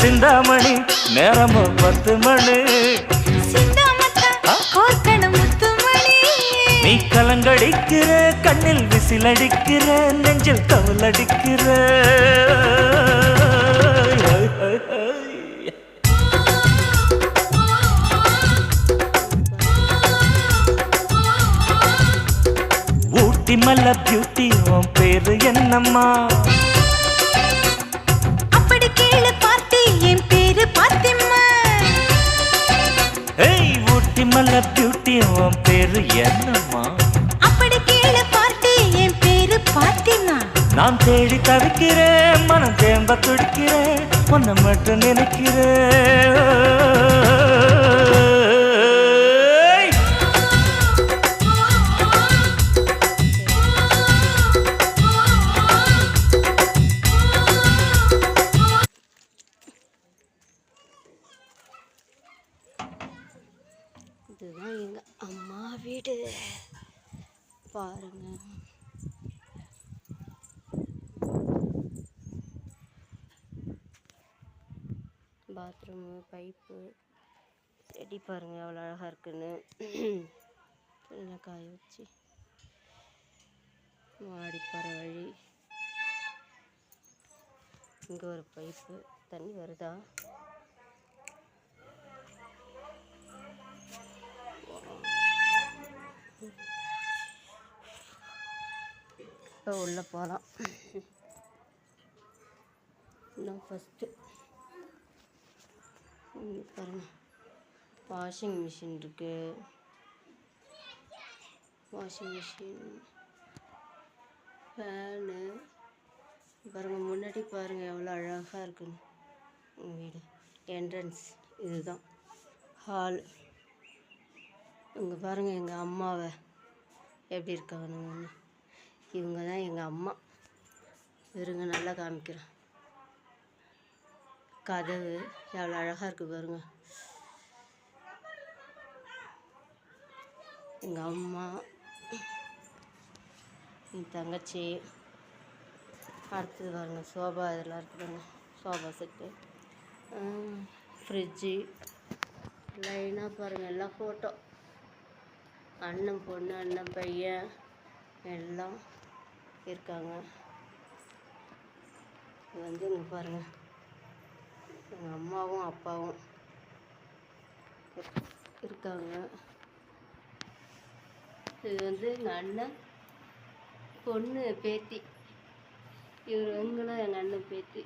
சிந்தாமணி நேரமும் 10 மணி. நீ கலங்கடிக்கிற கண்ணில் விசிலடிக்கிற நெஞ்சில் கவலடிக்கிற. ஊட்டி மல்ல பியூட்டி உன் பேரு என்னம்மா? அப்படி கேளு பார்த்தி என் பேரு பாத்திம்மா. ஏய் ஊட்டி மல்ல பியூட்டி உன் பேரு என்னம்மா? அப்படி கேளு பார்த்தி என் பேரு பாத்திம்மா. நான் தேடி தவிக்கிறேன் மனம் தேம்ப துடிக்கிறேன் உன்னை மட்டும் நினைக்கிறேன். இதுதான் எங்க அம்மா வீடு பாருங்க. பாத்ரூமு, பைப்பு, செடி பாருங்க எவ்வளோ அழகாக இருக்குன்னு. கொஞ்சம் காய வச்சு மாடி போகிற வழி. இங்கே ஒரு பைப்பு தண்ணி வருதா? இப்போ உள்ளே போகலாம். இன்னும் ஃபஸ்ட்டு பாருங்கள் வாஷிங் மிஷின் இருக்குது. வாஷிங் மிஷின், ஃபேனு பாருங்கள். முன்னாடி பாருங்கள் எவ்வளோ அழகாக இருக்குன்னு உங்கள் வீடு. என்ட்ரன்ஸ் இதுதான் ஹால். இங்கே பாருங்கள் எங்கள் அம்மாவை எப்படி இருக்காங்கன்னு. இவங்க தான் எங்கள் அம்மா. இருங்க நல்லா காமிக்கிறேன். கதவு எவ்வளோ அழகாக இருக்குது பாருங்க. எங்கள் அம்மா, என் தங்கச்சி. அடுத்தது பாருங்க சோபா இதெல்லாம் இருக்குதுங்க. சோபா செட்டு, ஃப்ரிட்ஜு, லைனாக பாருங்கள் எல்லாம் ஃபோட்டோ. அண்ணன் பொண்ணு, அண்ணன் பையன் எல்லாம் இருக்காங்க. இது வந்து இங்கே பாருங்கள் எங்கள் அம்மாவும் அப்பாவும் இருக்காங்க. இது வந்து எங்கள் அண்ணன் பொண்ணு பேத்தி. இவங்களும் எங்கள் அண்ணன் பேத்தி.